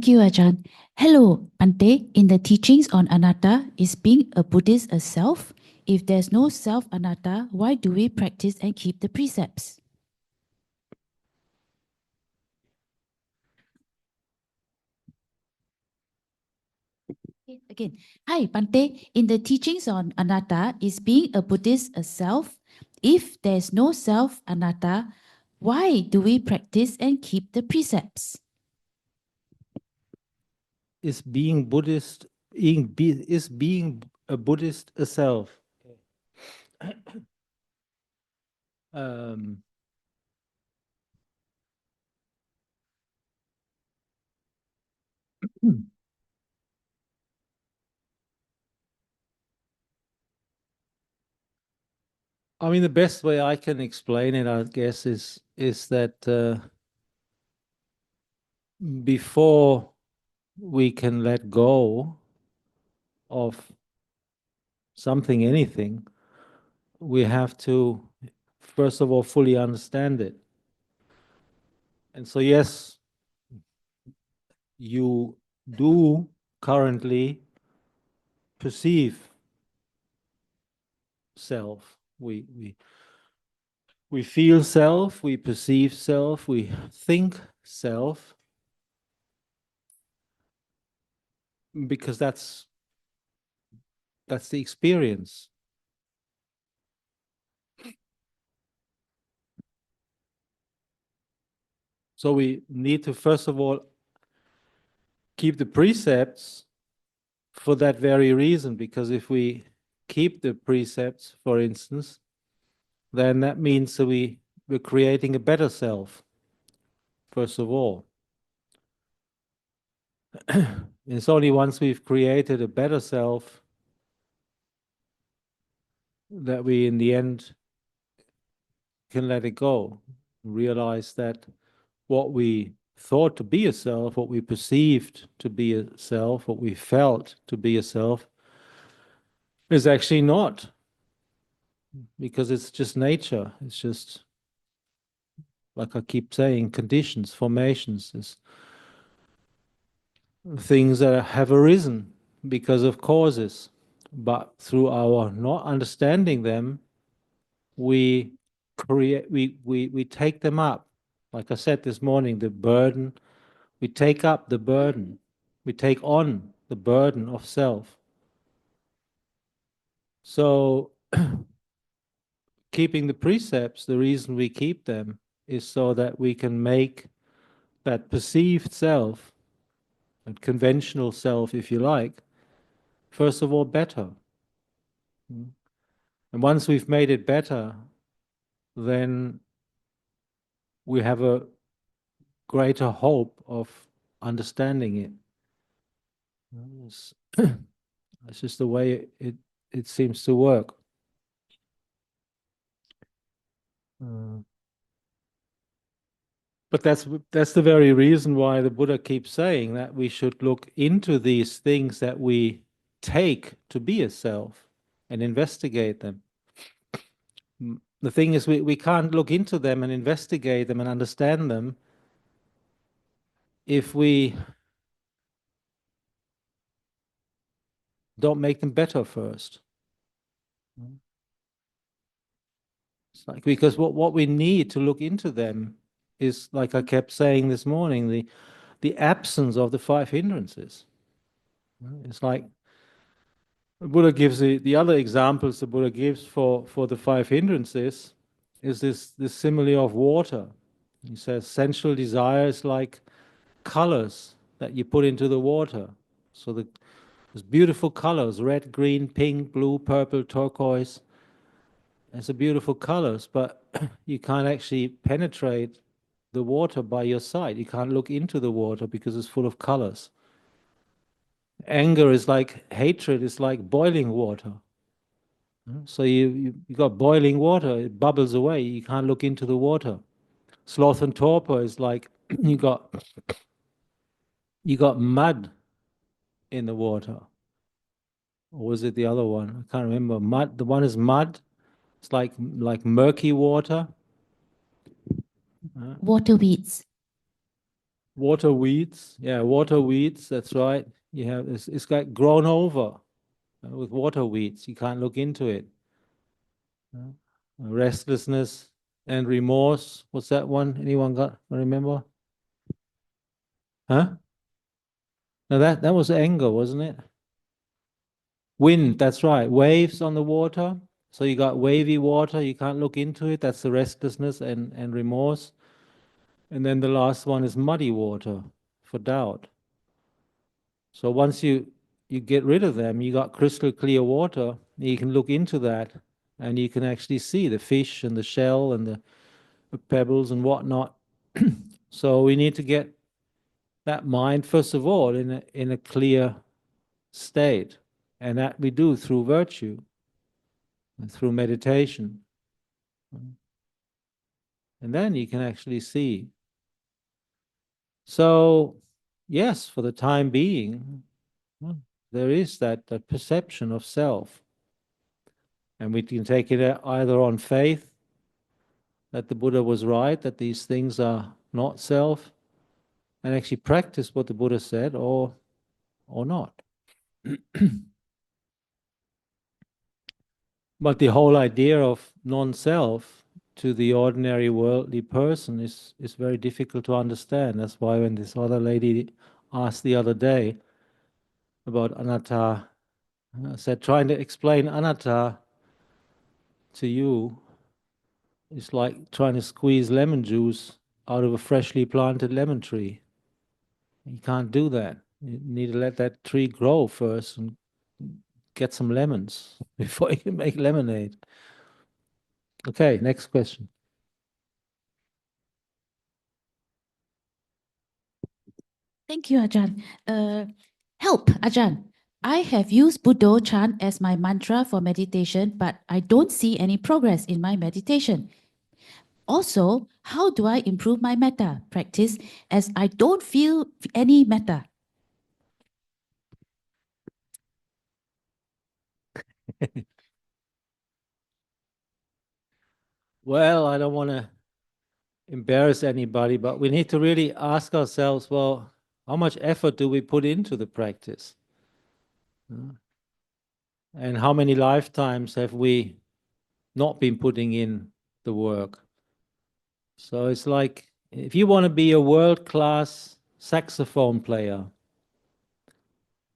Thank you, Ajahn. Hello, Bhante. In the teachings on anatta, is being a Buddhist a self? If there's no self anatta, why do we practice and keep the precepts? Again. Hi, Bhante. In the teachings on anatta, is being a Buddhist a self? If there's no self anatta, why do we practice and keep the precepts? Is being Buddhist, is being a Buddhist a self? I mean, the best way I can explain it, I guess, is that before we can let go of something, anything, we have to, first of all, fully understand it. And so, yes, you do currently perceive self. We feel self, we perceive self, we think self, because that's the experience. So we need to, first of all, keep the precepts for that very reason, because if we keep the precepts, for instance, then that means that we're creating a better self, first of all. It's only once we've created a better self that we, in the end, can let it go, realize that what we thought to be a self, what we perceived to be a self, what we felt to be a self, is actually not, because it's just nature. It's just, like I keep saying, conditions, formations, it's things that have arisen because of causes. But through our not understanding them, we take them up. Like I said this morning, the burden, we take up the burden. We take on the burden of self. So keeping the precepts, the reason we keep them is so that we can make that perceived self, that conventional self, if you like, first of all, better. And once we've made it better, then we have a greater hope of understanding it. It's just the way it seems to work. But that's the very reason why the Buddha keeps saying that we should look into these things that we take to be a self and investigate them. The thing is, we can't look into them and investigate them and understand them if we don't make them better first. It's like, because what we need to look into them is, like I kept saying this morning, the absence of the five hindrances. It's like the Buddha gives the other examples the Buddha gives for the five hindrances is this simile of water. He says sensual desire is like colors that you put into the water. So there's beautiful colors, red, green, pink, blue, purple, turquoise. It's a beautiful colors, but you can't actually penetrate the water by your sight. You can't look into the water because it's full of colors. Anger is like hatred, is like boiling water. So you got boiling water, it bubbles away, you can't look into the water. Sloth and torpor is like you got mud in the water. Or was it the other one? I can't remember. Mud. The one is mud. It's like murky water. Water weeds. Water weeds, yeah, water weeds, that's right. You have, it's got grown over with water weeds. You can't look into it. Restlessness and remorse. What's that one? Anyone got, remember? Huh? No, that was anger, wasn't it? Wind, that's right. Waves on the water. So you got wavy water, you can't look into it. That's the restlessness and remorse. And then the last one is muddy water for doubt. So once you get rid of them, you got crystal clear water. You can look into that, and you can actually see the fish and the shell and the pebbles and whatnot. So we need to get that mind first of all in a clear state, and that we do through virtue, through meditation, and then you can actually see. So yes, for the time being, there is that perception of self. And we can take it either on faith, that the Buddha was right, that these things are not self, and actually practice what the Buddha said, or not. But the whole idea of non-self to the ordinary worldly person is very difficult to understand. That's why when this other lady asked the other day about anatta, I said, trying to explain anatta to you is like trying to squeeze lemon juice out of a freshly planted lemon tree. You can't do that. You need to let that tree grow first and get some lemons before you can make lemonade. Okay, next question. Thank you, Ajahn. Help, Ajahn. I have used Buddha chant as my mantra for meditation, but I don't see any progress in my meditation. Also, how do I improve my metta practice as I don't feel any metta? Well, I don't want to embarrass anybody, but we need to really ask ourselves, well, how much effort do we put into the practice? And how many lifetimes have we not been putting in the work? So it's like, if you want to be a world-class saxophone player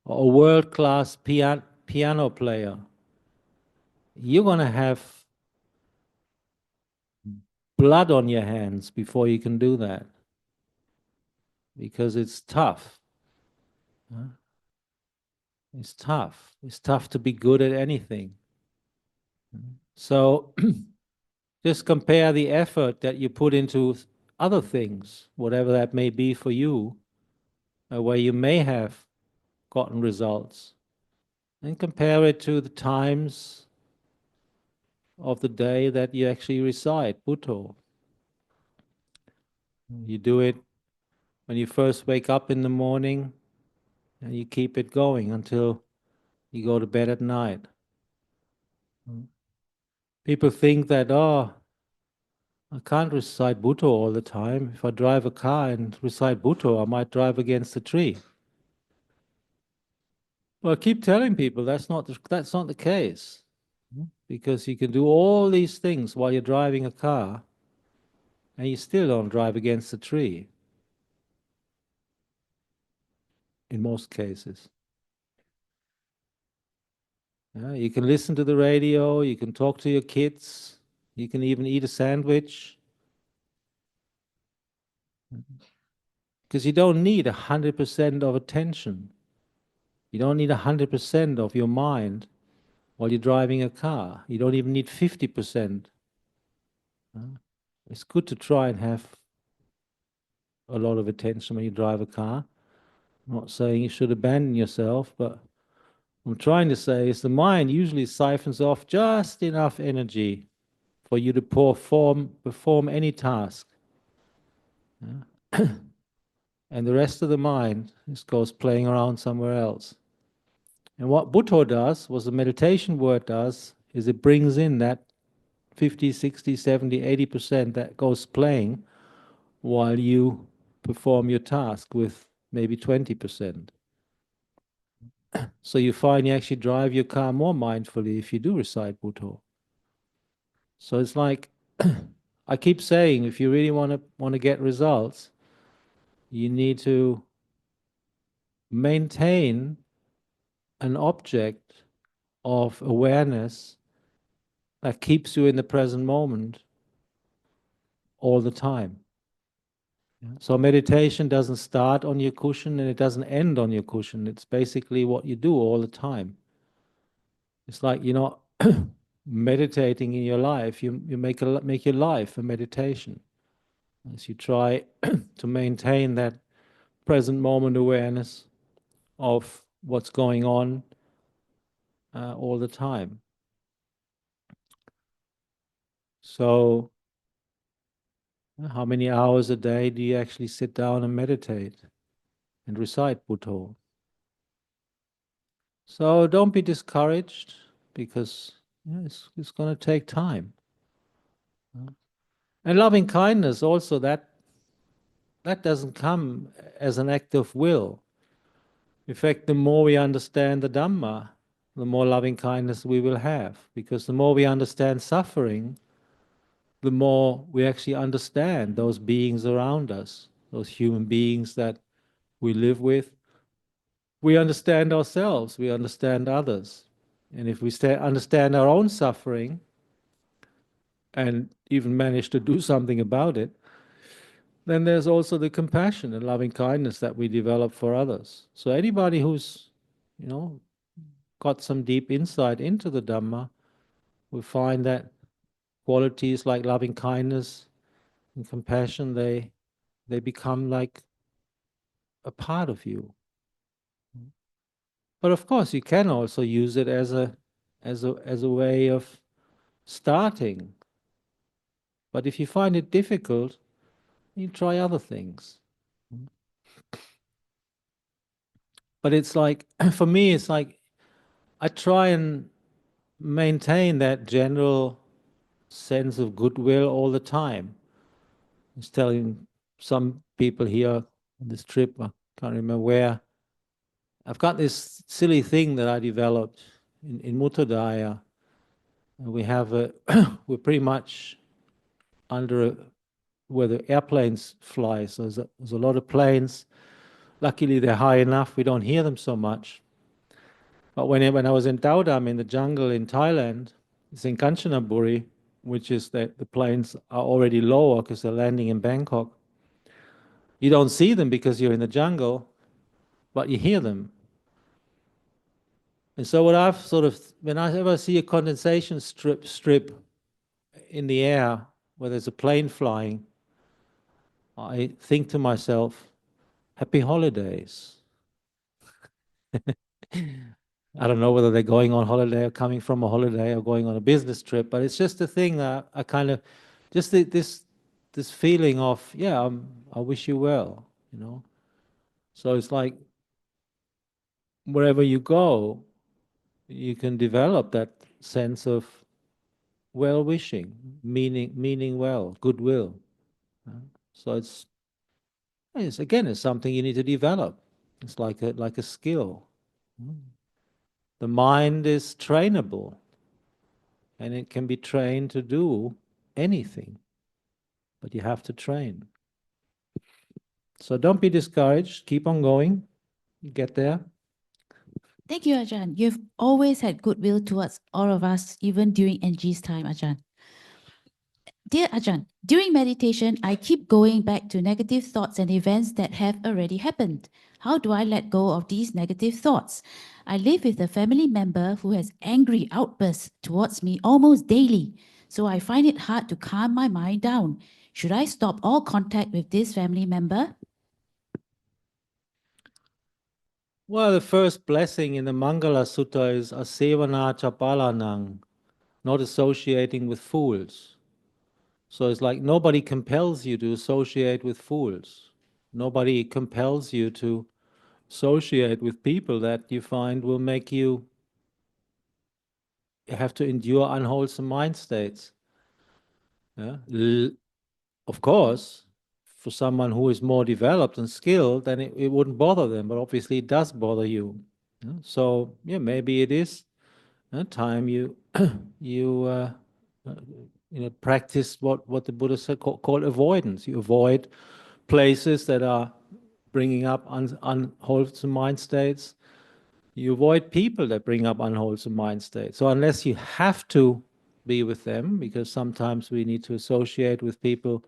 or a world-class piano player, you're going to have blood on your hands before you can do that, because it's tough. It's tough. It's tough to be good at anything. So just compare the effort that you put into other things, whatever that may be for you, where you may have gotten results, and compare it to the times of the day that you actually recite Buddha. You do it when you first wake up in the morning, and you keep it going until you go to bed at night. People think that, oh, I can't recite Buddha all the time. If I drive a car and recite Buddha, I might drive against a tree. Well, I keep telling people that's not the case, because you can do all these things while you're driving a car, and you still don't drive against a tree. In most cases, you can listen to the radio, you can talk to your kids, you can even eat a sandwich, because you don't need 100% of attention. You don't need 100% of your mind while you're driving a car. You don't even need 50%. It's good to try and have a lot of attention when you drive a car. I'm not saying you should abandon yourself, but what I'm trying to say is the mind usually siphons off just enough energy for you to perform any task. And the rest of the mind just goes playing around somewhere else. And what Buddha does, what the meditation word does, is it brings in that 50, 60, 70, 80% that goes playing while you perform your task with maybe 20%. So you find you actually drive your car more mindfully if you do recite Buddha. So it's like, I keep saying, if you really want to get results, you need to maintain an object of awareness that keeps you in the present moment all the time. So meditation doesn't start on your cushion and it doesn't end on your cushion. It's basically what you do all the time. It's like you're not meditating in your life. You make your life a meditation. As you try to maintain that present moment awareness of what's going on all the time. So, how many hours a day do you actually sit down and meditate and recite Buddha? So don't be discouraged, because it's going to take time. And loving kindness also, that doesn't come as an act of will. In fact, the more we understand the Dhamma, the more loving kindness we will have, because the more we understand suffering, the more we actually understand those beings around us, those human beings that we live with. We understand ourselves, we understand others. And if we understand our own suffering and even manage to do something about it, then there's also the compassion and loving kindness that we develop for others. So anybody who's, got some deep insight into the Dhamma will find that qualities like loving kindness and compassion, they become like a part of you. But of course, you can also use it as a way of starting. But if you find it difficult, you try other things. But it's like, for me, it's like I try and maintain that general sense of goodwill all the time. I was telling some people here on this trip, I can't remember where, I've got this silly thing that I developed in Muttodaya. We have we're pretty much under where the airplanes fly, so there's a lot of planes. Luckily, they're high enough, we don't hear them so much. But when I was in Taodam, in the jungle in Thailand, it's in Kanchanaburi, which is that the planes are already lower because they're landing in Bangkok. You don't see them because you're in the jungle, but you hear them. And so what I've sort of, whenever I see a condensation strip in the air where there's a plane flying, I think to myself, happy holidays. I don't know whether they're going on holiday or coming from a holiday or going on a business trip, but it's just a thing that I kind of, just this feeling of, yeah, I wish you well, So it's like wherever you go, you can develop that sense of well-wishing, meaning well, goodwill. So it's again, it's something you need to develop. It's like a skill. The mind is trainable, and it can be trained to do anything, but you have to train. So don't be discouraged. Keep on going. You get there. Thank you, Ajahn. You've always had goodwill towards all of us, even during NG's time, Ajahn. Dear Ajahn, during meditation, I keep going back to negative thoughts and events that have already happened. How do I let go of these negative thoughts? I live with a family member who has angry outbursts towards me almost daily, so I find it hard to calm my mind down. Should I stop all contact with this family member? Well, the first blessing in the Mangala Sutta is asevana chapalanang, not associating with fools. So it's like nobody compels you to associate with fools. Nobody compels you to associate with people that you find will make you have to endure unwholesome mind states. Yeah? Of course, for someone who is more developed and skilled, then it wouldn't bother them, but obviously it does bother you. So yeah, maybe it is time you you practice what the Buddha said called avoidance. You avoid places that are bringing up unwholesome mind states. You avoid people that bring up unwholesome mind states. So unless you have to be with them, because sometimes we need to associate with people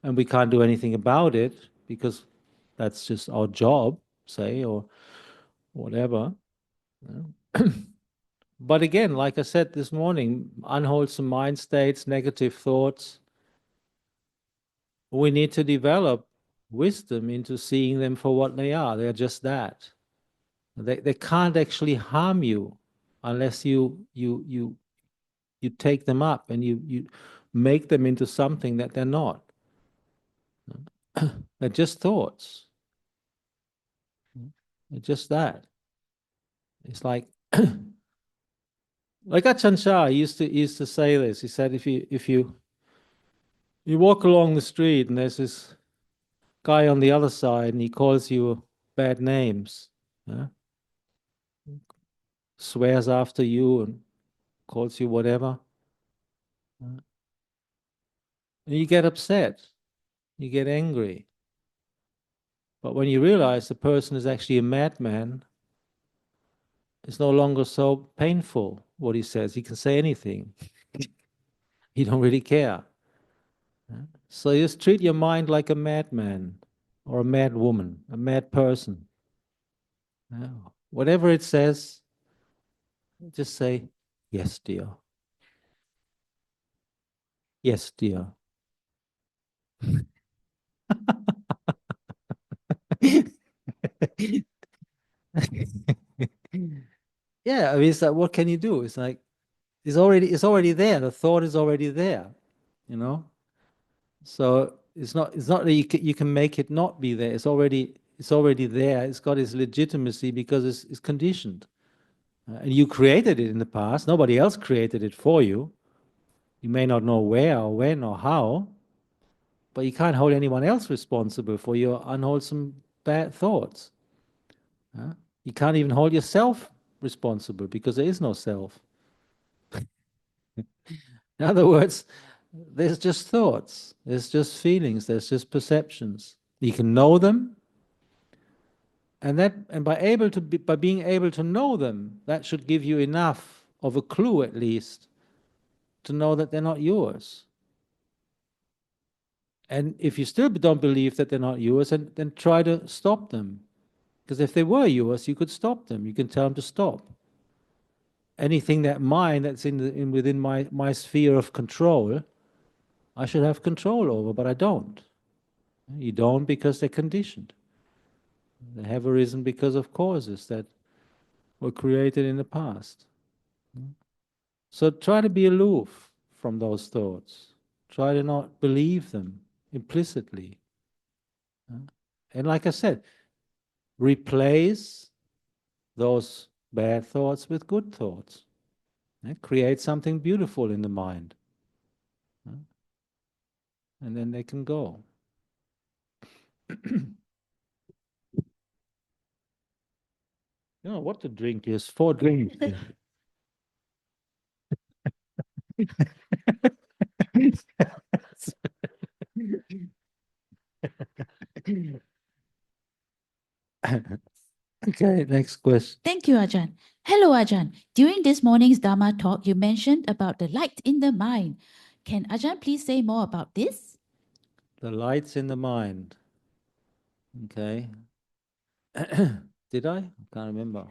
and we can't do anything about it because that's just our job, say, or whatever. But again, like I said this morning, unwholesome mind states, negative thoughts, we need to develop wisdom into seeing them for what they are. They're just that. They can't actually harm you unless you take them up and you make them into something that they're not. They're just thoughts. They're just that. It's like Ajahn Chah used to say this. He said, if you walk along the street and there's this guy on the other side and he calls you bad names, swears after you and calls you whatever, and you get upset, you get angry. But when you realize the person is actually a madman, it's no longer so painful what he says. He can say anything. You don't really care. So you just treat your mind like a madman or a mad woman, a mad person. Whatever it says, just say, yes, dear. Yes, dear. Yeah, I mean, it's like, what can you do? It's like, it's already there. The thought is already there, you know. So it's not that you can make it not be there. It's already there. It's got its legitimacy because it's conditioned. And you created it in the past. Nobody else created it for you. You may not know where or when or how, but you can't hold anyone else responsible for your unwholesome bad thoughts. You can't even hold yourself responsible because there is no self. In other words, there's just thoughts, there's just feelings, there's just perceptions. You can know them, and by being able to know them, that should give you enough of a clue at least to know that they're not yours. And if you still don't believe that they're not yours, then try to stop them. Because if they were yours, you could stop them. You can tell them to stop. Anything that's within my sphere of control, I should have control over, but I don't. You don't because they're conditioned. They have arisen because of causes that were created in the past. So try to be aloof from those thoughts. Try to not believe them implicitly. And like I said, replace those bad thoughts with good thoughts. Create something beautiful in the mind. And then they can go. You know what to drink is 4 drinks. Okay, next question. Thank you, Ajahn. Hello, Ajahn. During this morning's Dhamma talk, you mentioned about the light in the mind. Can Ajahn please say more about this? The lights in the mind. Okay. Did I? I can't remember.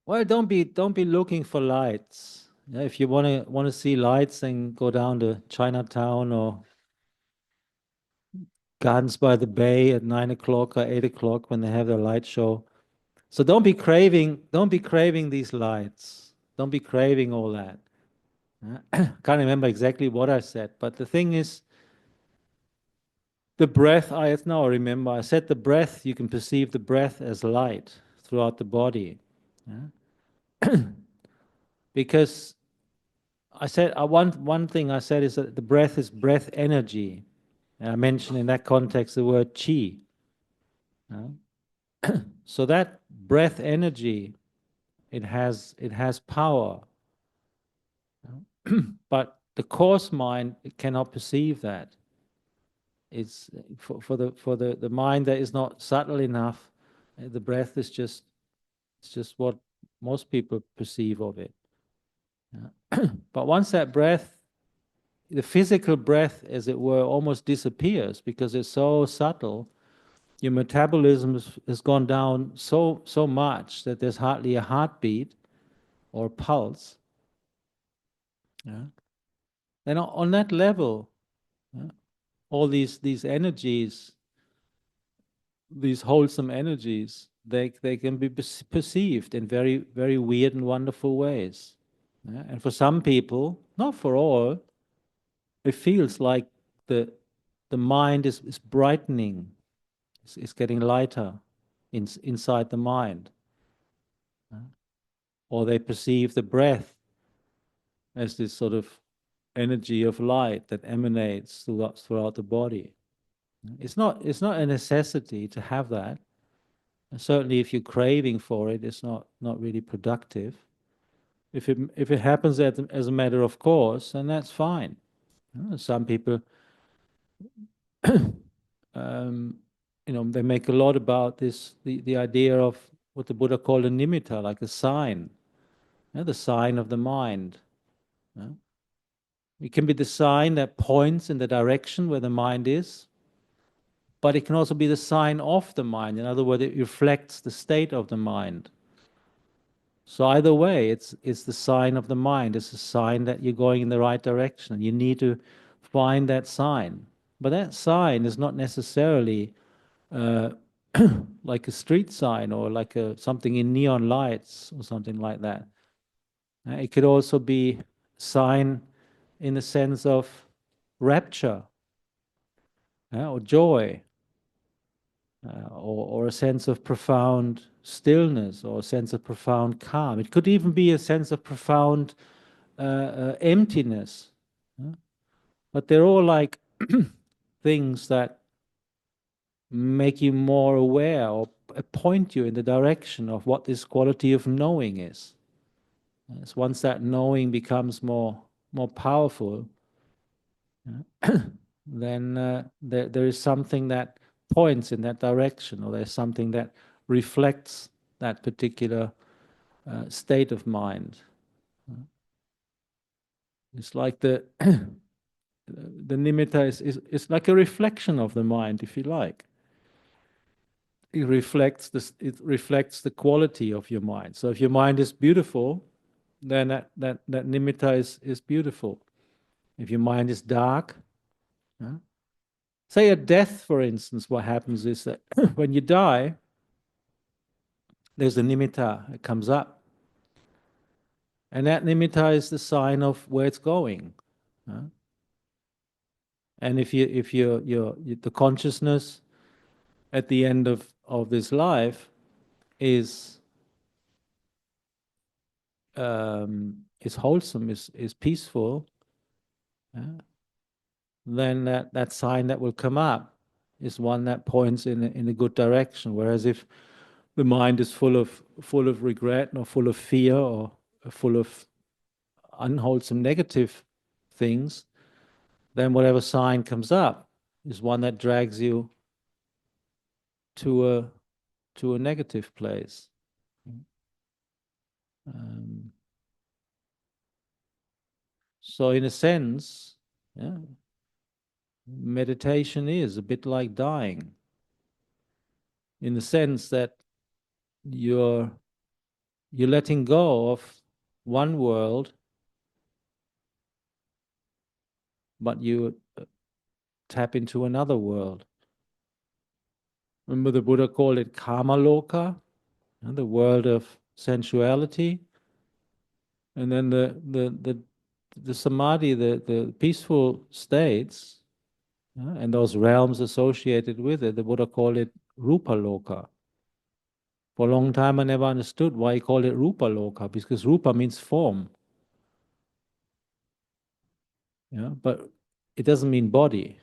Well, don't be looking for lights. If you want to see lights, then go down to Chinatown or Gardens by the Bay at 9 o'clock or 8 o'clock when they have their light show. So don't be craving these lights. Don't be craving all that. Can't remember exactly what I said, but the thing is, the breath, I remember, I said the breath, you can perceive the breath as light throughout the body. Because I said one thing I said is that the breath is breath energy. And I mentioned in that context the word chi. So that breath energy, it has power, but the coarse mind, it cannot perceive that. It's for the mind that is not subtle enough. The breath is just what most people perceive of it. But once that breath, the physical breath, as it were, almost disappears because it's so subtle, your metabolism has gone down so much that there's hardly a heartbeat or a pulse. Yeah. And on that level, yeah, all these energies, these wholesome energies, they can be perceived in very, very weird and wonderful ways. Yeah? And for some people, not for all, it feels like the mind is brightening, it's getting lighter inside the mind. Yeah? Or they perceive the breath as this sort of energy of light that emanates throughout the body. It's not a necessity to have that. And certainly, if you're craving for it, it's not really productive. If it happens as a matter of course, then that's fine. Some people, they make a lot about this, the idea of what the Buddha called a nimitta, like a sign, the sign of the mind. It can be the sign that points in the direction where the mind is, but it can also be the sign of the mind. In other words, it reflects the state of the mind. So either way, it's the sign of the mind. It's a sign that you're going in the right direction. You need to find that sign. But that sign is not necessarily like a street sign or like something in neon lights or something like that. It could also be sign in the sense of rapture, or joy, or a sense of profound stillness, or a sense of profound calm. It could even be a sense of profound emptiness. But they're all like things that make you more aware or point you in the direction of what this quality of knowing is. It's once that knowing becomes more powerful, then there is something that points in that direction, or there's something that reflects that particular state of mind. It's like the nimitta is like a reflection of the mind, if you like. It reflects the quality of your mind. So if your mind is beautiful, then that nimitta is beautiful. If your mind is dark, say at death, for instance, what happens is that when you die, there's a nimitta that comes up. And that nimitta is the sign of where it's going. And if the consciousness at the end of this life is wholesome, is peaceful, then that sign that will come up is one that points in a good direction. Whereas if the mind is full of regret, or full of fear, or full of unwholesome negative things, then whatever sign comes up is one that drags you to a negative place. So in a sense, yeah, meditation is a bit like dying, in the sense that you're letting go of one world, but you tap into another world. Remember, the Buddha called it Kamaloka, the world of sensuality, and then the samadhi, the peaceful states, and those realms associated with it. The Buddha called it Rupa Loka. For a long time, I never understood why he called it Rupa Loka, because Rupa means form. Yeah, but it doesn't mean body.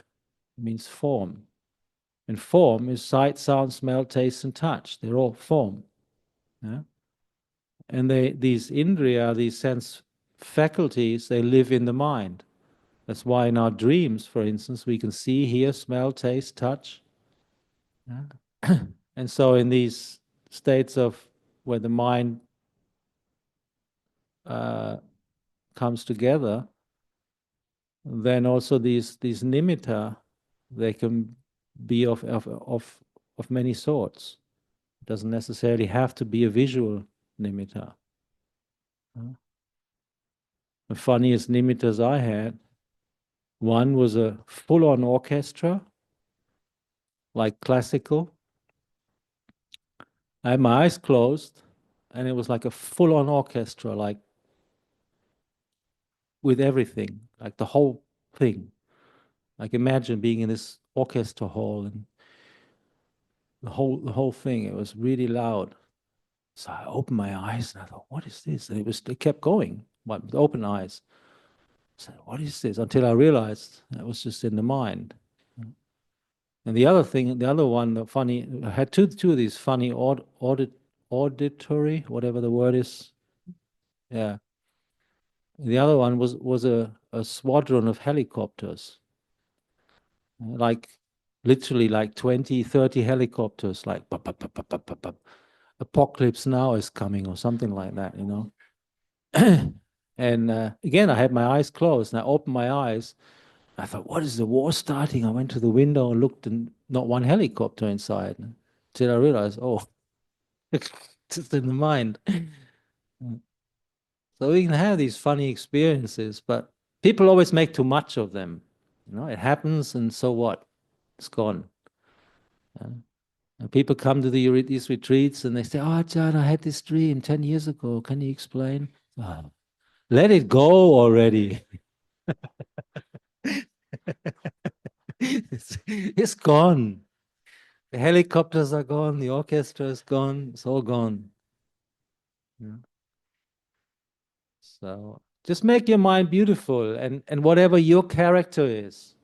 It means form. And form is sight, sound, smell, taste, and touch. They're all form. Yeah? And these indriya, these sense faculties, they live in the mind. That's why in our dreams, for instance, we can see, hear, smell, taste, touch. Yeah? And so in these states of where the mind comes together, then also these nimitta, they can be of many sorts. It doesn't necessarily have to be a visual nimitta. The funniest nimittas I had, one was a full-on orchestra, like classical. I had my eyes closed, and it was like a full-on orchestra, like with everything, like the whole thing. Like imagine being in this orchestra hall and the whole thing. It was really loud. So I opened my eyes and I thought, "What is this?" And it kept going, but with open eyes. I said, "What is this?" Until I realized that was just in the mind. And the other thing, the other one, the funny, I had two of these funny auditory, whatever the word is. Yeah. The other one was a squadron of helicopters, like literally like 20, 30 helicopters, like bup, bup, bup, bup, bup, bup, bup. Apocalypse now is coming or something like that, you know. And again, I had my eyes closed and I opened my eyes. I thought, what is the war starting? I went to the window and looked, and not one helicopter inside. Until I realized, oh, it's just in the mind. So we can have these funny experiences, but people always make too much of them. You know, it happens, and so what? It's gone. And people come to these retreats and they say, "Oh, Ajahn, I had this dream 10 years ago. Can you explain?" Oh, let it go already. It's gone. The helicopters are gone. The orchestra is gone. It's all gone. Yeah. So just make your mind beautiful, and whatever your character is,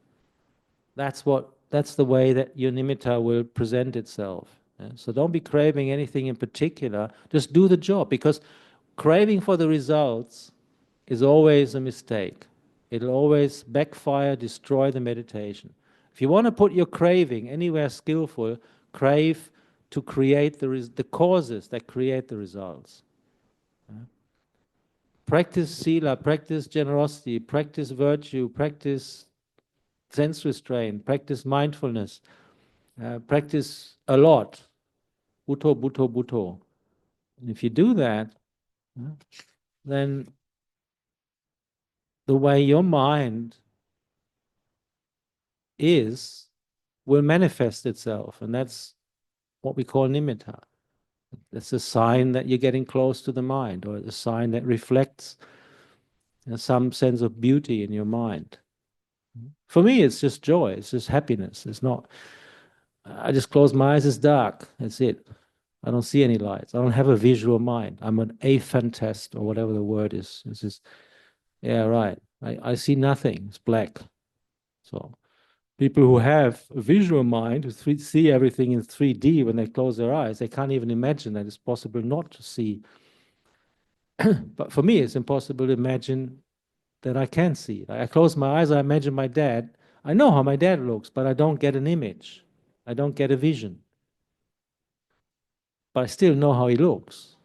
that's the way that your nimitta will present itself. Yeah? So don't be craving anything in particular. Just do the job, because craving for the results is always a mistake. It'll always backfire, destroy the meditation. If you want to put your craving anywhere skillful, crave to create the causes that create the results. Practice sila, practice generosity, practice virtue, practice sense restraint, practice mindfulness, practice a lot. Bhutto, bhutto, bhutto. And if you do that, then the way your mind is will manifest itself, and that's what we call nimitta. That's a sign that you're getting close to the mind, or a sign that reflects some sense of beauty in your mind. For me, it's just joy, it's just happiness. It's not, I just close my eyes, it's dark, that's it. I don't see any lights. I don't have a visual mind. I'm an aphantast, or whatever the word is. It's just, yeah, right. I see nothing, it's black. So people who have a visual mind, who see everything in 3D when they close their eyes, they can't even imagine that it's possible not to see. But for me, it's impossible to imagine that I can see. Like I close my eyes, I imagine my dad. I know how my dad looks, but I don't get an image. I don't get a vision. But I still know how he looks.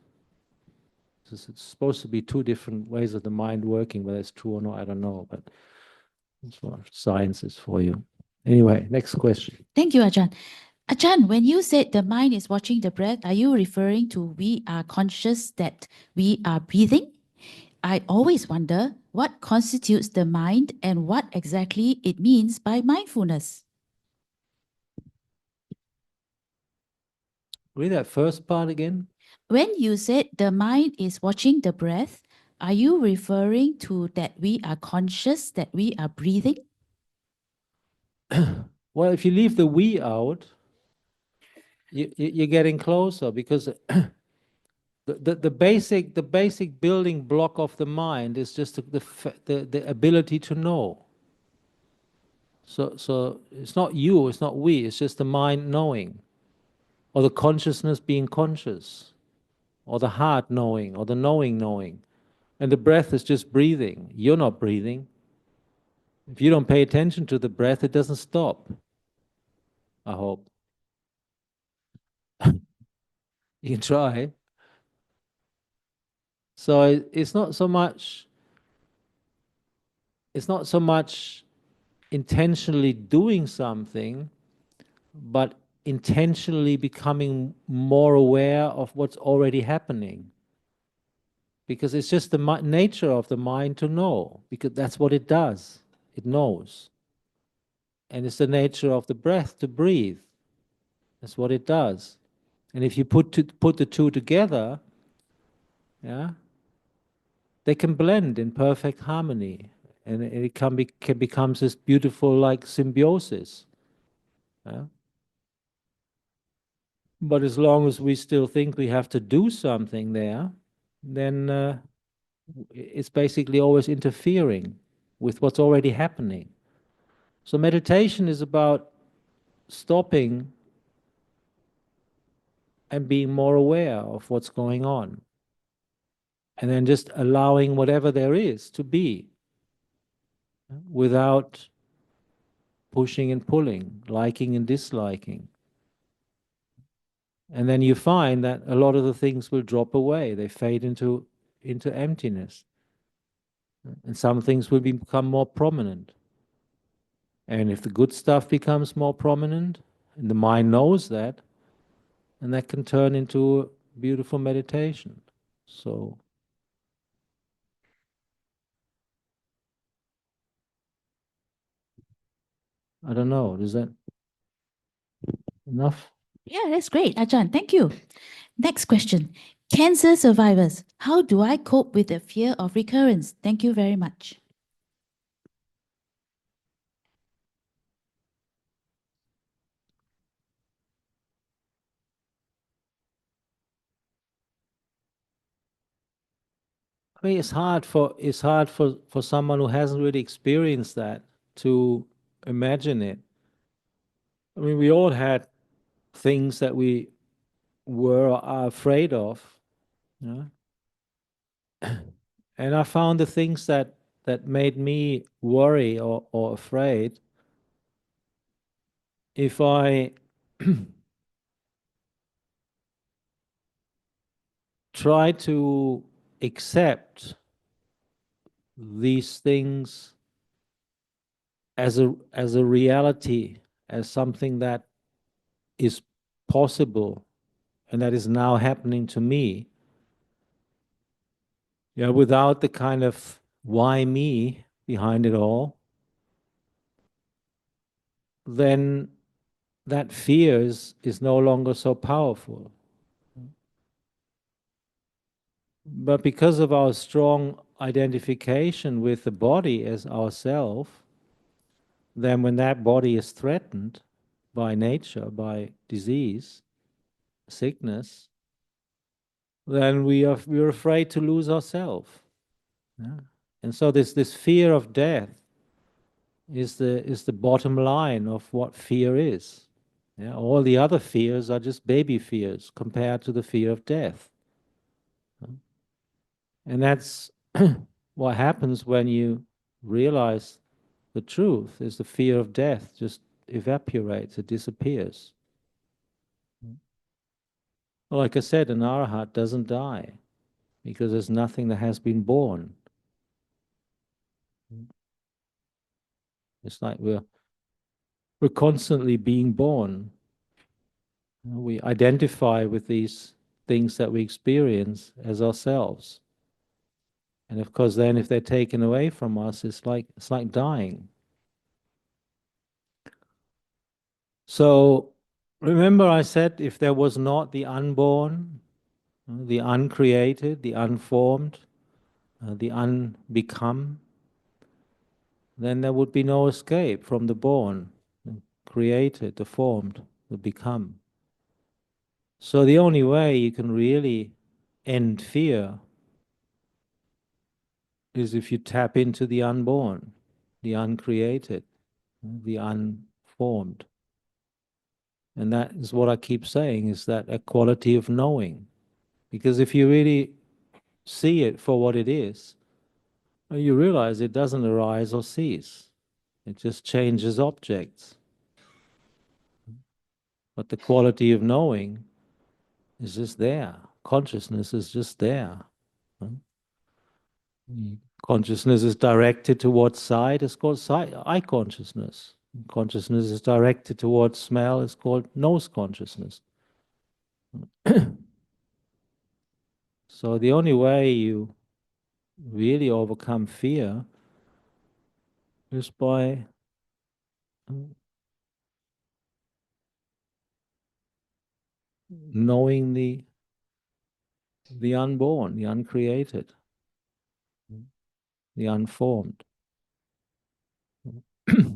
It's supposed to be two different ways of the mind working. Whether it's true or not, I don't know. But that's what science is for you. Anyway, next question. Thank you, Ajahn. Ajahn, when you said the mind is watching the breath, are you referring to we are conscious that we are breathing? I always wonder what constitutes the mind and what exactly it means by mindfulness. Read that first part again. When you said the mind is watching the breath, are you referring to that we are conscious that we are breathing? Well, if you leave the we out, you're getting closer, because the basic building block of the mind is just the ability to know. So it's not you, it's not we, it's just the mind knowing, or the consciousness being conscious, or the heart knowing, or the knowing knowing. And the breath is just breathing. You're not breathing. If you don't pay attention to the breath, it doesn't stop, I hope. You can try. So it's not so much intentionally doing something, but intentionally becoming more aware of what's already happening. Because it's just the nature of the mind to know, because that's what it does. It knows. And it's the nature of the breath to breathe. That's what it does. And if you put the two together, yeah, they can blend in perfect harmony, and it can becomes this beautiful like symbiosis. Yeah? But as long as we still think we have to do something there, then it's basically always interfering with what's already happening. So meditation is about stopping and being more aware of what's going on, and then just allowing whatever there is to be, without pushing and pulling, liking and disliking. And then you find that a lot of the things will drop away, they fade into emptiness. And some things will become more prominent. And if the good stuff becomes more prominent, and the mind knows that, and that can turn into beautiful meditation. So, I don't know, is that enough? Yeah, that's great, Ajahn. Thank you. Next question. Cancer survivors, how do I cope with the fear of recurrence? Thank you very much. I mean, it's hard for someone who hasn't really experienced that to imagine it. I mean, we all had things that we were or are afraid of, you know? And I found the things that made me worry or afraid, if I try to accept these things as a reality, as something that is possible and that is now happening to me, yeah, without the kind of why me behind it all, then that fear is no longer so powerful. But because of our strong identification with the body as ourself, then when that body is threatened by nature, by disease, sickness, then we're afraid to lose ourselves. Yeah? And so this fear of death is the bottom line of what fear is. Yeah? All the other fears are just baby fears compared to the fear of death. And that's what happens when you realize the truth, is the fear of death just evaporates, it disappears. Like I said, an arahat doesn't die because there's nothing that has been born. It's like we're constantly being born. We identify with these things that we experience as ourselves. And of course, then if they're taken away from us, it's like dying. So remember I said, if there was not the unborn, the uncreated, the unformed, the unbecome, then there would be no escape from the born, the created, the formed, the become. So the only way you can really end fear is if you tap into the unborn, the uncreated, the unformed. And that is what I keep saying, is that a quality of knowing. Because if you really see it for what it is, you realize it doesn't arise or cease. It just changes objects. But the quality of knowing is just there. Consciousness is just there. Consciousness is directed towards sight, it's called eye consciousness. Consciousness is directed towards smell, it's called nose consciousness. So the only way you really overcome fear is by knowing the unborn, the uncreated, the unformed.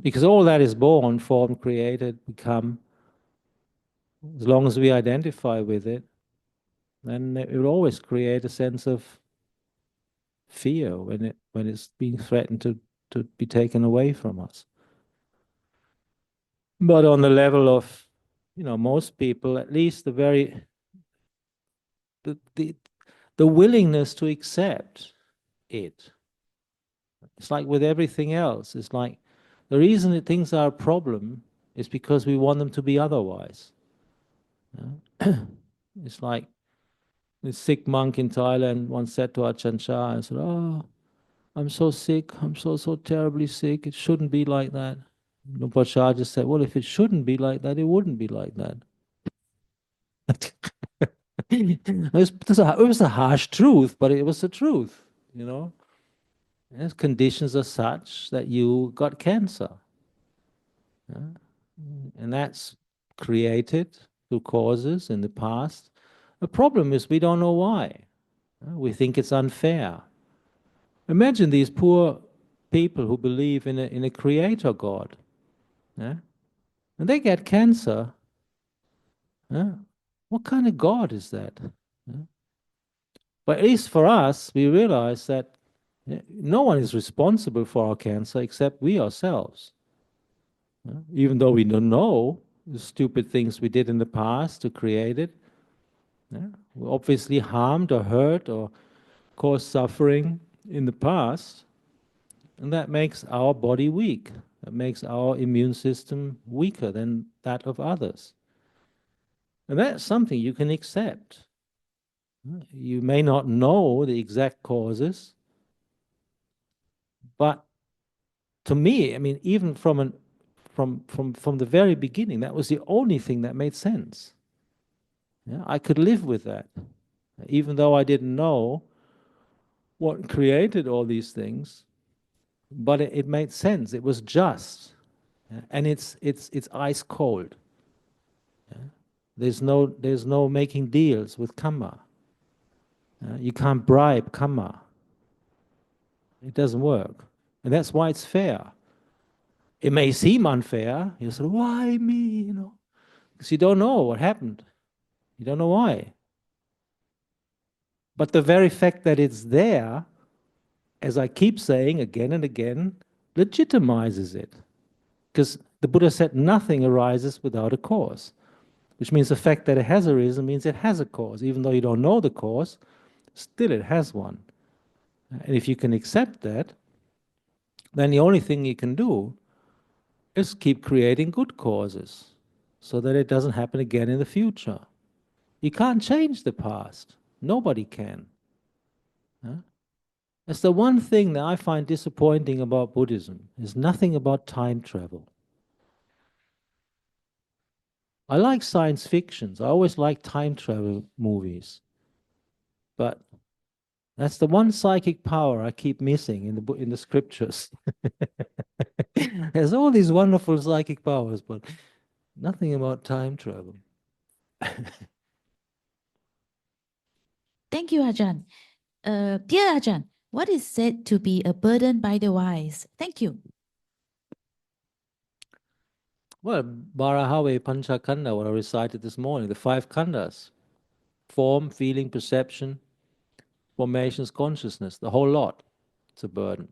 Because all that is born, formed, created, become, as long as we identify with it, then it will always create a sense of fear when it's being threatened to be taken away from us. But on the level of, most people, at least the willingness to accept it. It's like with everything else. It's like the reason that things are a problem is because we want them to be otherwise. It's like this sick monk in Thailand once said to Ajahn Chah, I said, "Oh, I'm so sick. I'm so terribly sick. It shouldn't be like that." Luang Por Chah just said, "Well, if it shouldn't be like that, it wouldn't be like that." It was a harsh truth, but it was the truth, As conditions are such that you got cancer. And that's created through causes in the past. The problem is we don't know why. We think it's unfair. Imagine these poor people who believe in a creator God. And they get cancer. What kind of God is that? But at least for us, we realize that no one is responsible for our cancer except we ourselves. Even though we don't know the stupid things we did in the past to create it, we obviously harmed or hurt or caused suffering in the past, and that makes our body weak. That makes our immune system weaker than that of others. And that's something you can accept. You may not know the exact causes, but to me, I mean, even from the very beginning, that was the only thing that made sense. I could live with that, even though I didn't know what created all these things, but it made sense. It was just, and it's ice cold. There's no making deals with karma. You can't bribe karma. It doesn't work, and that's why it's fair. It may seem unfair. You say, "Why me?" Because you don't know what happened. You don't know why. But the very fact that it's there, as I keep saying again and again, legitimizes it. Because the Buddha said nothing arises without a cause, which means the fact that it has arisen means it has a cause. Even though you don't know the cause, still it has one. And if you can accept that, then the only thing you can do is keep creating good causes so that it doesn't happen again in the future. You can't change the past. Nobody can. That's the one thing that I find disappointing about Buddhism. There's nothing about time travel. I like science fictions. I always like time travel movies. But that's the one psychic power I keep missing in the scriptures. There's all these wonderful psychic powers, but nothing about time travel. Thank you, Ajahn. Dear Ajahn, what is said to be a burden by the wise? Thank you. Well, Bharahave Panchakanda, what I recited this morning, the five khandas: form, feeling, perception, formations, consciousness, the whole lot. It's a burden.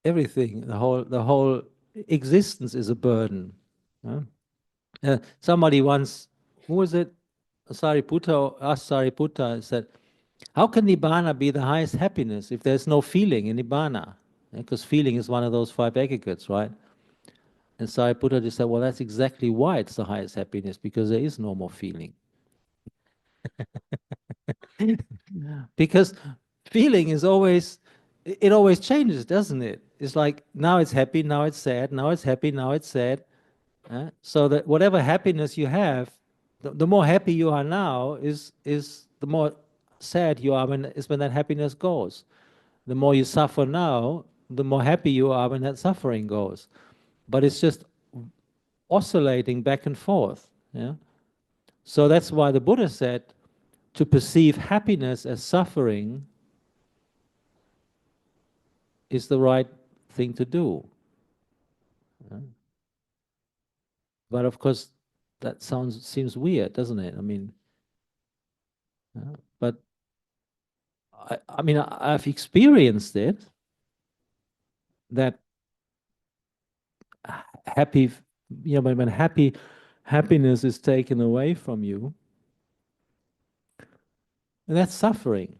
everything, the whole existence is a burden. Somebody once, who was it? Sariputta asked Sariputta, said, how can Nibbana be the highest happiness if there's no feeling in Nibbana? Because feeling is one of those five aggregates, right? And Sariputta just said, well, that's exactly why it's the highest happiness, because there is no more feeling. Because feeling is always, it always changes, doesn't it? It's like, now it's happy, now it's sad, now it's happy, now it's sad. So that whatever happiness you have, the more happy you are now is the more sad you are when that happiness goes. The more you suffer now, the more happy you are when that suffering goes. But it's just oscillating back and forth. Yeah? So that's why the Buddha said, to perceive happiness as suffering is the right thing to do. Yeah? But of course, that seems weird, doesn't it? I mean, but I mean, I've experienced it, that happy, when happiness is taken away from you, and that's suffering.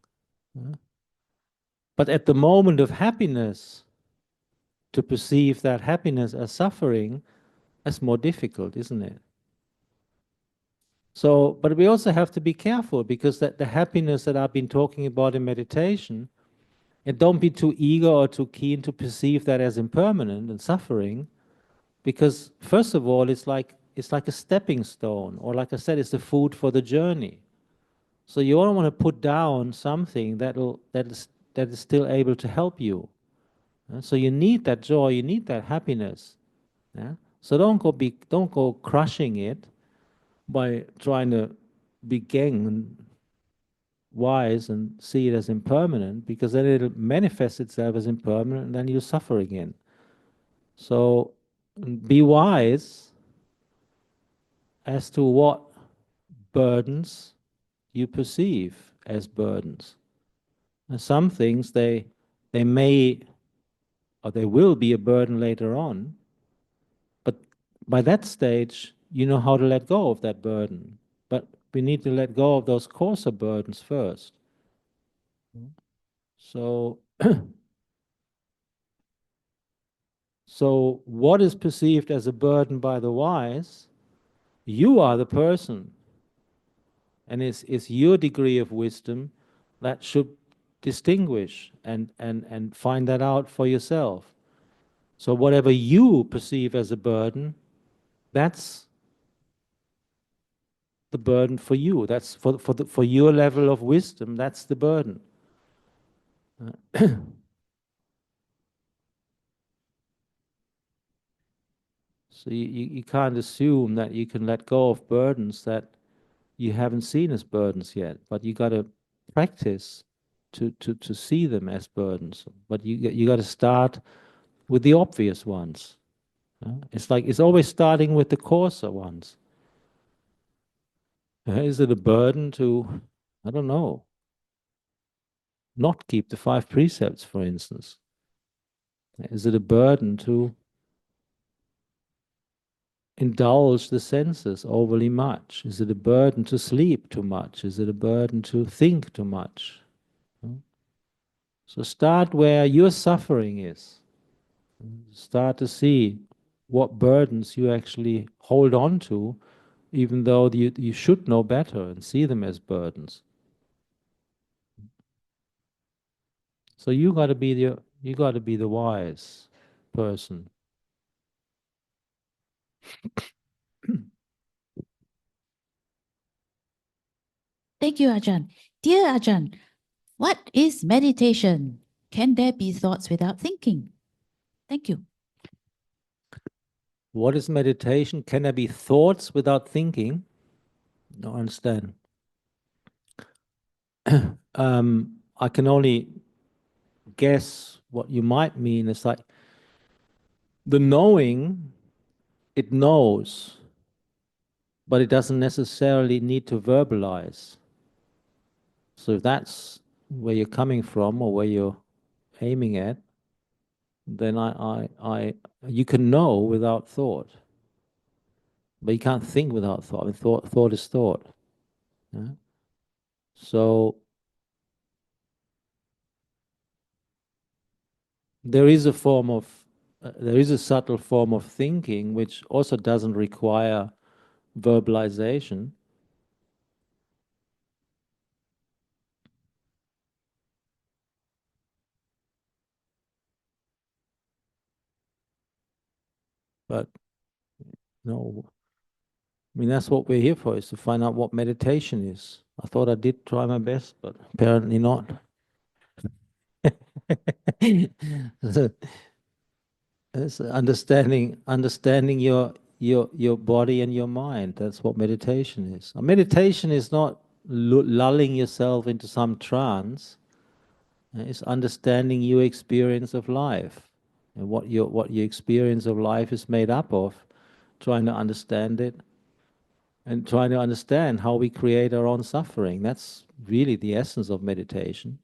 But at the moment of happiness, to perceive that happiness as suffering, that's more difficult, isn't it? So, but we also have to be careful, because that the happiness that I've been talking about in meditation, and don't be too eager or too keen to perceive that as impermanent and suffering, because first of all, it's like a stepping stone, or like I said, it's the food for the journey. So you don't want to put down something that is still able to help you. So you need that joy, you need that happiness. Yeah? So don't go crushing it by trying to be gang and wise and see it as impermanent, because then it'll manifest itself as impermanent, and then you suffer again. So be wise as to what burdens you perceive as burdens. And some things they may or they will be a burden later on, but by that stage you know how to let go of that burden. But we need to let go of those coarser burdens first. So, so what is perceived as a burden by the wise, you are the person, and it's your degree of wisdom that should distinguish and find that out for yourself. So whatever you perceive as a burden, that's the burden for you. That's for your level of wisdom, that's the burden. So you can't assume that you can let go of burdens that you haven't seen as burdens yet, but you got to practice to see them as burdens. But you got to start with the obvious ones. It's like it's always starting with the coarser ones. Is it a burden to, I don't know, not keep the five precepts, for instance? Is it a burden to indulge the senses overly much? Is it a burden to sleep too much? Is it a burden to think too much? So start where your suffering is. Start to see what burdens you actually hold on to, even though you should know better and see them as burdens. So you got to be the wise person. Thank you, Ajahn. Dear Ajahn, what is meditation? Can there be thoughts without thinking? Thank you. What is meditation? Can there be thoughts without thinking? Don't understand. I can only guess what you might mean. It's like the knowing, it knows, but it doesn't necessarily need to verbalize. So if that's where you're coming from or where you're aiming at, then you can know without thought, but you can't think without thought. I mean, thought is thought. Yeah? So there is a form of, there is a subtle form of thinking which also doesn't require verbalization. But no, I mean, that's what we're here for, is to find out what meditation is. I thought I did try my best, but apparently not. It's understanding your body and your mind. That's what meditation is. Meditation is not lulling yourself into some trance. It's understanding your experience of life and what your experience of life is made up of, trying to understand it, and trying to understand how we create our own suffering. That's really the essence of meditation.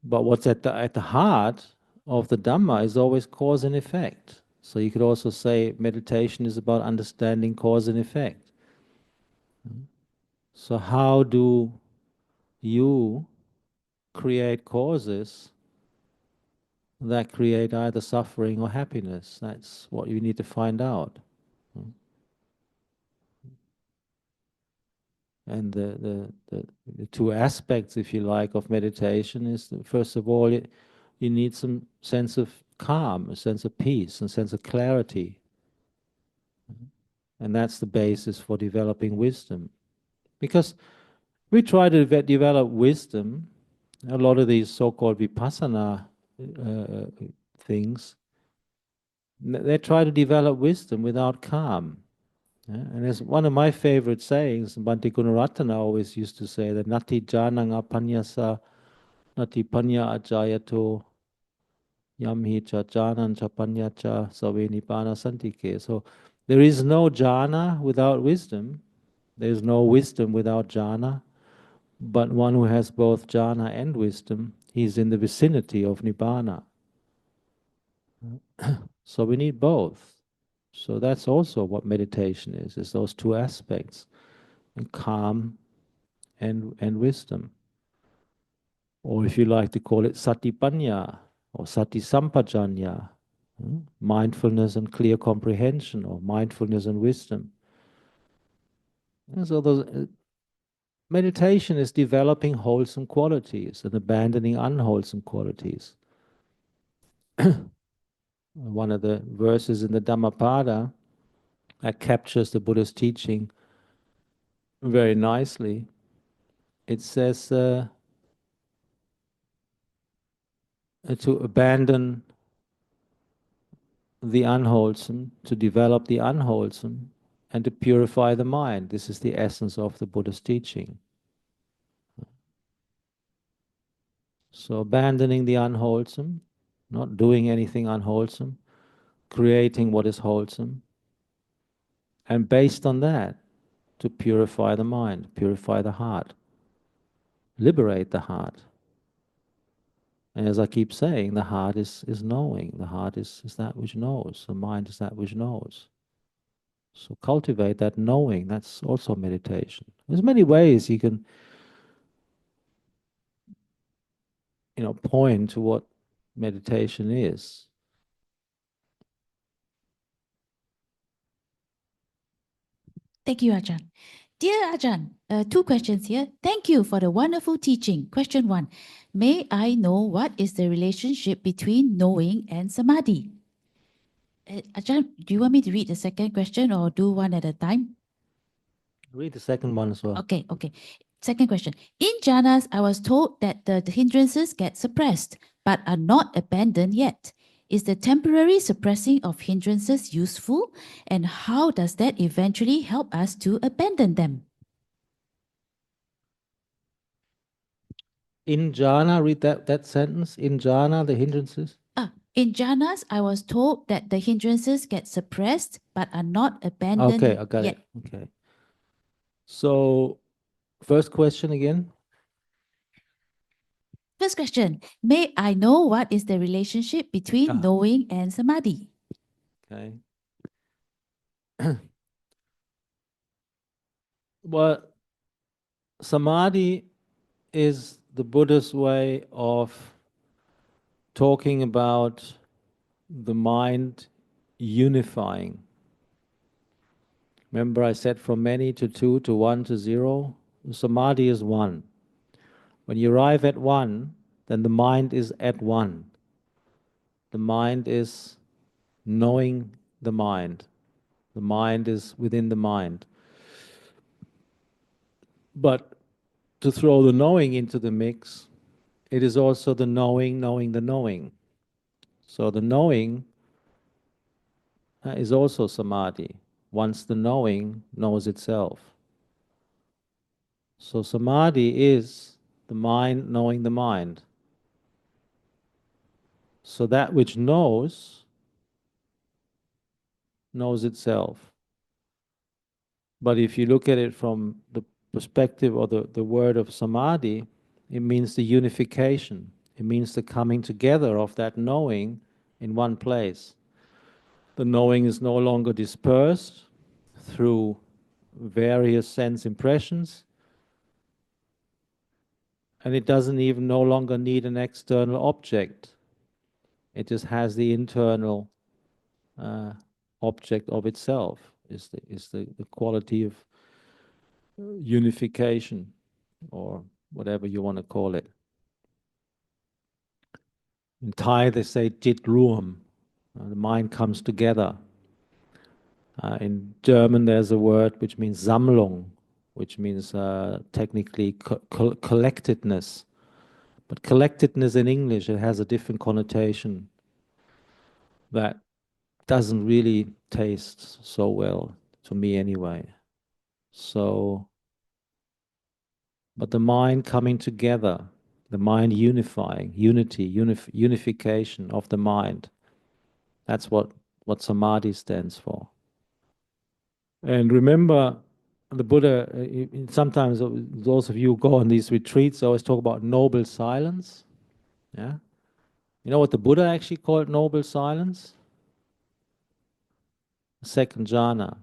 But what's at the heart of the Dhamma is always cause and effect. So you could also say meditation is about understanding cause and effect. So how do you create causes that create either suffering or happiness? That's what you need to find out. And the two aspects, if you like, of meditation is that, first of all, you need some sense of calm, a sense of peace, a sense of clarity. And that's the basis for developing wisdom. Because we try to develop wisdom, a lot of these so-called vipassana things, they try to develop wisdom without calm. And as one of my favorite sayings, Bhante Gunaratana always used to say that nati janang apanyasa, nati panya ajayato, yamhi cha janan cha panya cha save nibbana santike. So there is no jhana without wisdom. There is no wisdom without jhana. But one who has both jhana and wisdom, he's in the vicinity of nibbana. So we need both. So that's also what meditation is those two aspects, and calm and wisdom. Or if you like to call it satipanya or sati sampajanya, mindfulness and clear comprehension, or mindfulness and wisdom. And so meditation is developing wholesome qualities and abandoning unwholesome qualities. One of the verses in the Dhammapada that captures the Buddha's teaching very nicely, it says to abandon the unwholesome, to develop the unwholesome, and to purify the mind. This is the essence of the Buddha's teaching. So abandoning the unwholesome, not doing anything unwholesome, creating what is wholesome, and based on that, to purify the mind, purify the heart, liberate the heart. And as I keep saying, the heart is knowing. The heart is that which knows. The mind is that which knows. So cultivate that knowing. That's also meditation. There's many ways you can, point to what meditation is. Thank you, Ajahn. Dear Ajahn, two questions here. Thank you for the wonderful teaching. Question 1. May I know what is the relationship between knowing and samadhi? Ajahn, do you want me to read the second question or do one at a time? Read the second one as well. Okay. Second question. In jhanas, I was told that the hindrances get suppressed, but are not abandoned yet. Is the temporary suppressing of hindrances useful? And how does that eventually help us to abandon them? In jhana, read that sentence. In jhana, the hindrances. In jhanas, I was told that the hindrances get suppressed, but are not abandoned Okay, I got yet. it. Okay. So, first question again. First question, may I know what is the relationship between knowing and samadhi? Okay. Well, samadhi is the Buddha's way of talking about the mind unifying. Remember I said from many to two to one to zero? Samadhi is one. When you arrive at one, then the mind is at one. The mind is knowing the mind. The mind is within the mind. But to throw the knowing into the mix, it is also the knowing knowing the knowing. So the knowing is also samadhi, once the knowing knows itself. So samadhi is the mind knowing the mind. So that which knows itself. But if you look at it from the perspective or the word of samadhi, it means the unification. It means the coming together of that knowing in one place. The knowing is no longer dispersed through various sense impressions, and it doesn't even no longer need an external object. It just has the internal object of itself, is the quality of unification, or whatever you want to call it. In Thai they say jit ruam, the mind comes together. In German there's a word which means Sammlung, which means technically collectedness. But collectedness in English, it has a different connotation that doesn't really taste so well, to me anyway. So, but the mind coming together, the mind unifying, unity, unification of the mind, that's what samadhi stands for. And remember, the Buddha, sometimes those of you who go on these retreats always talk about noble silence. Yeah? You know what the Buddha actually called noble silence? Second jhana.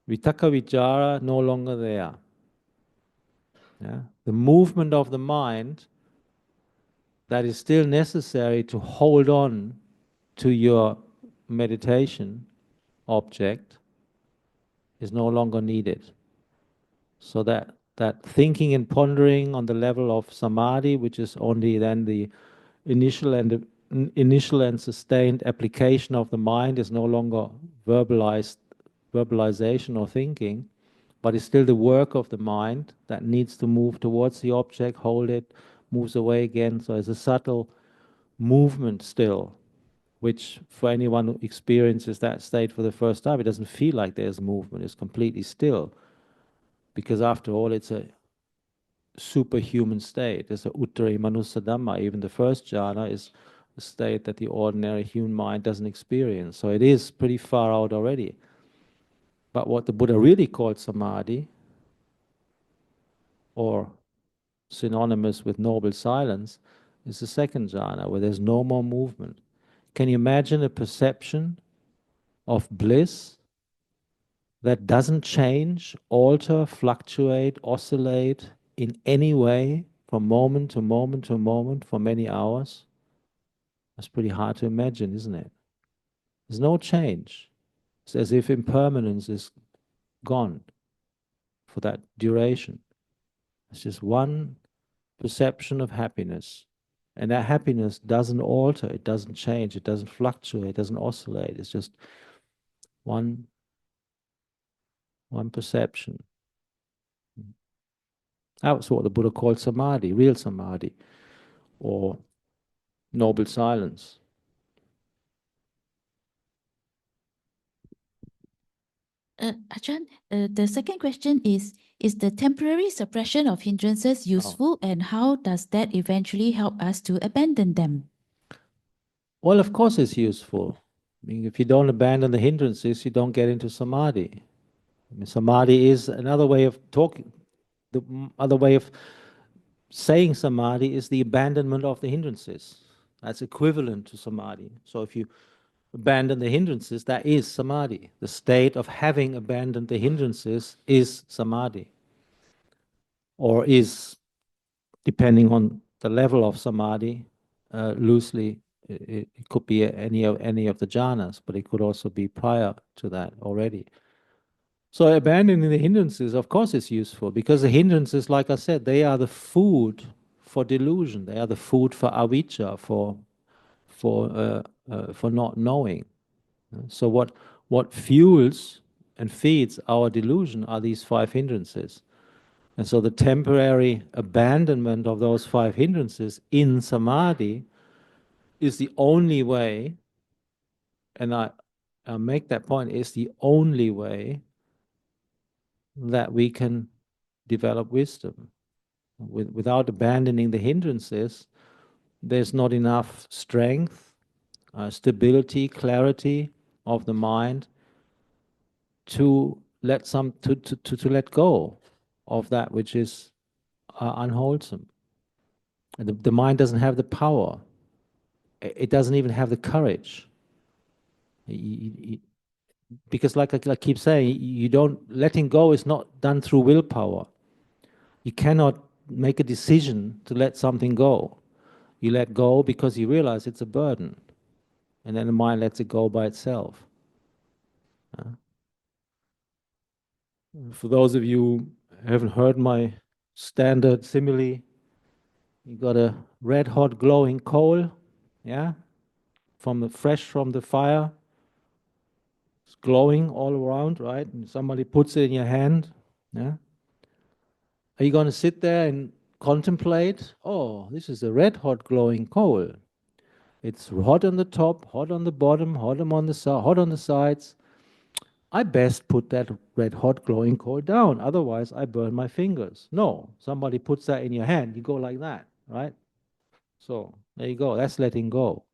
Vitakka vichara no longer there. Yeah? The movement of the mind that is still necessary to hold on to your meditation object is no longer needed. So that thinking and pondering on the level of samadhi, which is only then the initial and sustained application of the mind, is no longer verbalization or thinking, but it's still the work of the mind that needs to move towards the object, hold it, moves away again. So it's a subtle movement still, which for anyone who experiences that state for the first time, it doesn't feel like there's movement, it's completely still. Because after all, it's a superhuman state. It's a uttari manusa dhamma. Even the first jhana is a state that the ordinary human mind doesn't experience. So it is pretty far out already. But what the Buddha really called samadhi, or synonymous with noble silence, is the second jhana, where there's no more movement. Can you imagine a perception of bliss that doesn't change, alter, fluctuate, oscillate in any way from moment to moment to moment for many hours? That's pretty hard to imagine, isn't it? There's no change. It's as if impermanence is gone for that duration. It's just one perception of happiness. And that happiness doesn't alter, it doesn't change, it doesn't fluctuate, it doesn't oscillate. It's just one perception. That's what the Buddha called samadhi, real samadhi, or noble silence. Ajahn, the second question is the temporary suppression of hindrances useful, and how does that eventually help us to abandon them? Well, of course it's useful. I mean, if you don't abandon the hindrances, you don't get into samadhi. I mean, samadhi is another way of talking, the other way of saying samadhi is the abandonment of the hindrances. That's equivalent to samadhi. So if you abandon the hindrances, that is samadhi. The state of having abandoned the hindrances is samadhi, or is, depending on the level of samadhi, loosely, it could be any of the jhanas, but it could also be prior to that already. So abandoning the hindrances, of course, is useful, because the hindrances, like I said, they are the food for delusion. They are the food for avijja, for not knowing. So what fuels and feeds our delusion are these five hindrances. And so the temporary abandonment of those five hindrances in samadhi is the only way, and I make that point, is the only way that we can develop wisdom. Without abandoning the hindrances, there's not enough strength, stability, clarity of the mind to let go of that which is unwholesome. And the mind doesn't have the power. It doesn't even have the courage. Because like I keep saying, letting go is not done through willpower. You cannot make a decision to let something go. You let go because you realize it's a burden. And then the mind lets it go by itself. For those of you who haven't heard my standard simile, you got a red hot glowing coal, yeah, fresh from the fire. It's glowing all around, right? And somebody puts it in your hand, yeah. Are you going to sit there and contemplate? Oh, this is a red hot glowing coal. It's hot on the top, hot on the bottom, hot on the sides. I best put that red hot glowing coal down, otherwise I burn my fingers. No, somebody puts that in your hand, you go like that, right? So there you go, that's letting go.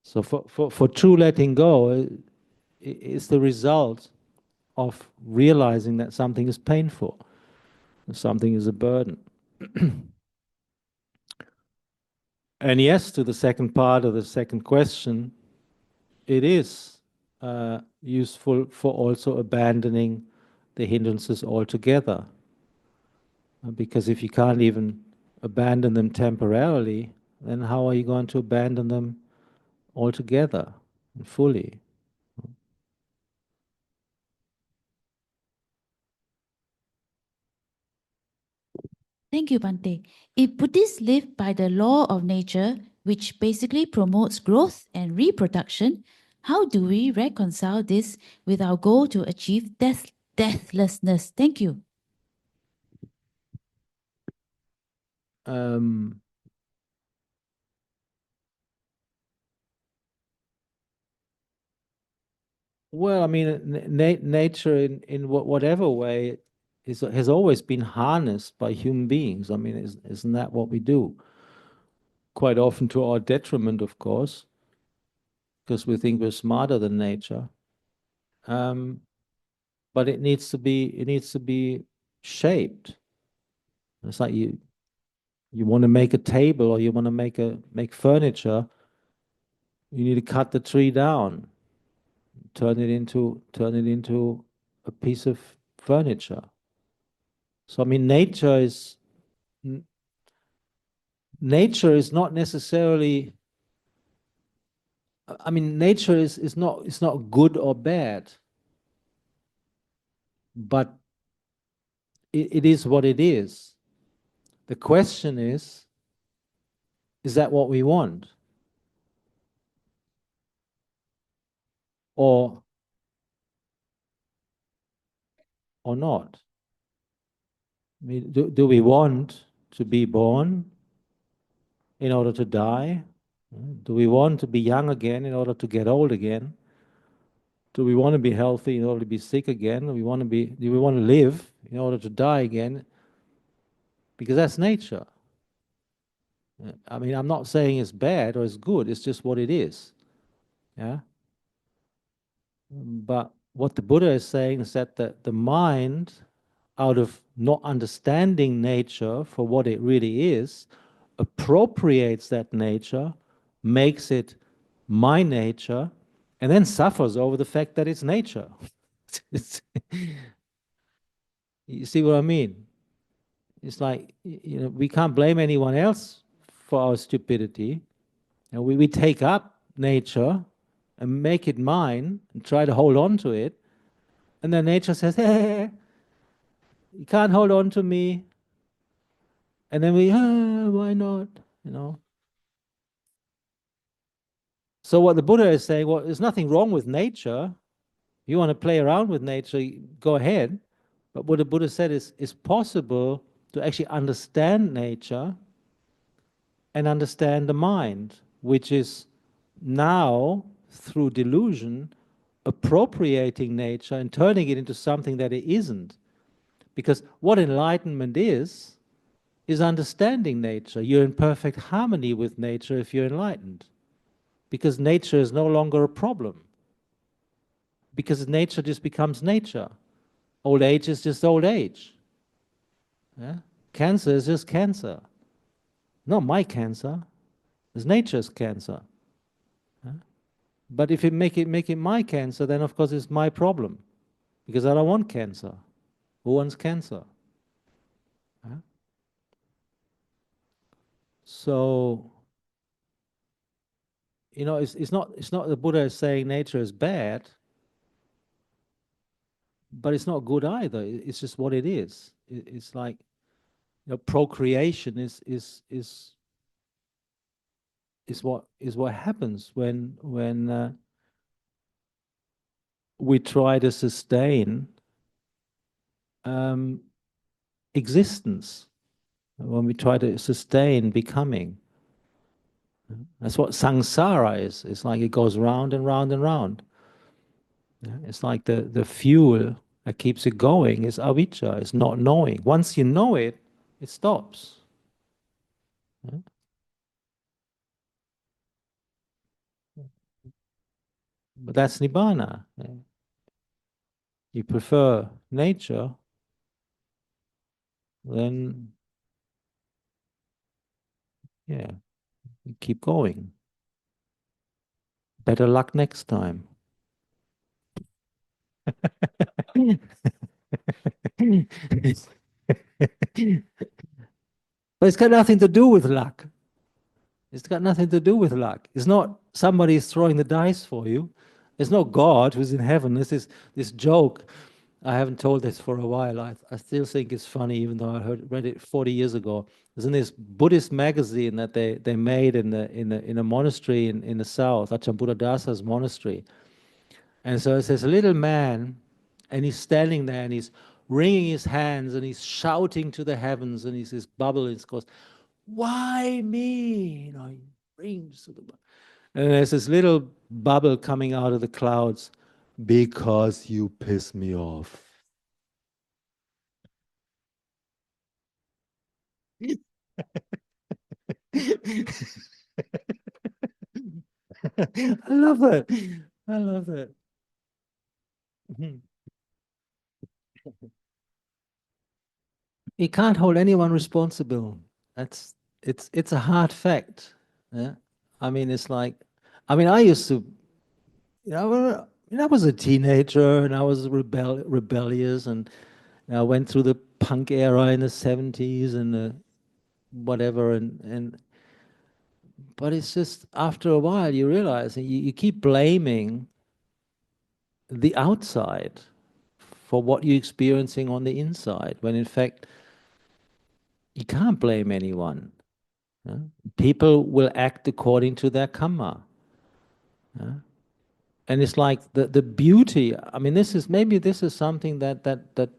So for true letting go, it's the result of realizing that something is painful, something is a burden. And yes, to the second part of the second question, it is useful for also abandoning the hindrances altogether. Because if you can't even abandon them temporarily, then how are you going to abandon them altogether and fully? Thank you, Bhante. If Buddhists live by the law of nature, which basically promotes growth and reproduction, how do we reconcile this with our goal to achieve deathlessness? Thank you. Well, I mean, nature in whatever way has always been harnessed by human beings. I mean, isn't that what we do? Quite often to our detriment, of course, because we think we're smarter than nature. But it needs to be shaped. It's like you want to make a table, or you want to make furniture. You need to cut the tree down, turn it into a piece of furniture. So I mean, nature is not necessarily. I mean, nature is not good or bad, but it is what it is. The question is that what we want? Or not? I mean, do we want to be born in order to die? Do we want to be young again in order to get old again? Do we want to be healthy in order to be sick again? Do we want to live in order to die again? Because that's nature. I mean, I'm not saying it's bad or it's good, it's just what it is. Yeah? But what the Buddha is saying is that the mind out of not understanding nature for what it really is, appropriates that nature, makes it my nature, and then suffers over the fact that it's nature. You see what I mean? It's like, we can't blame anyone else for our stupidity. And we take up nature and make it mine and try to hold on to it. And then nature says, hey, you can't hold on to me. And then why not? So what the Buddha is saying, well, there's nothing wrong with nature. You want to play around with nature, go ahead. But what the Buddha said is, it's possible to actually understand nature and understand the mind, which is now, through delusion, appropriating nature and turning it into something that it isn't. Because what enlightenment is understanding nature. You're in perfect harmony with nature if you're enlightened. Because nature is no longer a problem. Because nature just becomes nature. Old age is just old age. Yeah? Cancer is just cancer. Not my cancer. It's nature's cancer. Yeah? But if it make it my cancer, then of course it's my problem. Because I don't want cancer. Who wants cancer? Yeah? So, it's not the Buddha is saying nature is bad, but it's not good either. It's just what it is. It's like, procreation is what happens when we try to sustain existence, when we try to sustain becoming. That's what samsara is. It's like it goes round and round and round. It's like the fuel that keeps it going is avijja, it's not knowing. Once you know it, it stops. But that's nibbana. You prefer nature, then yeah, you keep going. Better luck next time. But it's got nothing to do with luck. It's got nothing to do with luck. It's not somebody is throwing the dice for you. It's not God who's in heaven. This joke. I haven't told this for a while. I still think it's funny, even though I read it 40 years ago. There's in this Buddhist magazine that they made in a monastery in the south, Ajahn Buddhadasa's monastery. And so it says a little man, and he's standing there, and he's wringing his hands, and he's shouting to the heavens, and he's this bubble, and he goes, "Why me?" He rings to the bubble. And there's this little bubble coming out of the clouds, "Because you piss me off." I love it. I love it. You can't hold anyone responsible. It's a hard fact. Yeah? I mean, it's like, I used to, I was a teenager and I was rebellious, and I went through the punk era in the 70s and whatever, but it's just after a while you realize you keep blaming the outside for what you're experiencing on the inside, when in fact you can't blame anyone. Yeah? People will act according to their karma. Yeah? And it's like the beauty. I mean, maybe this is something that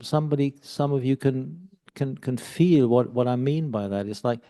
some of you can feel what I mean by that. It's like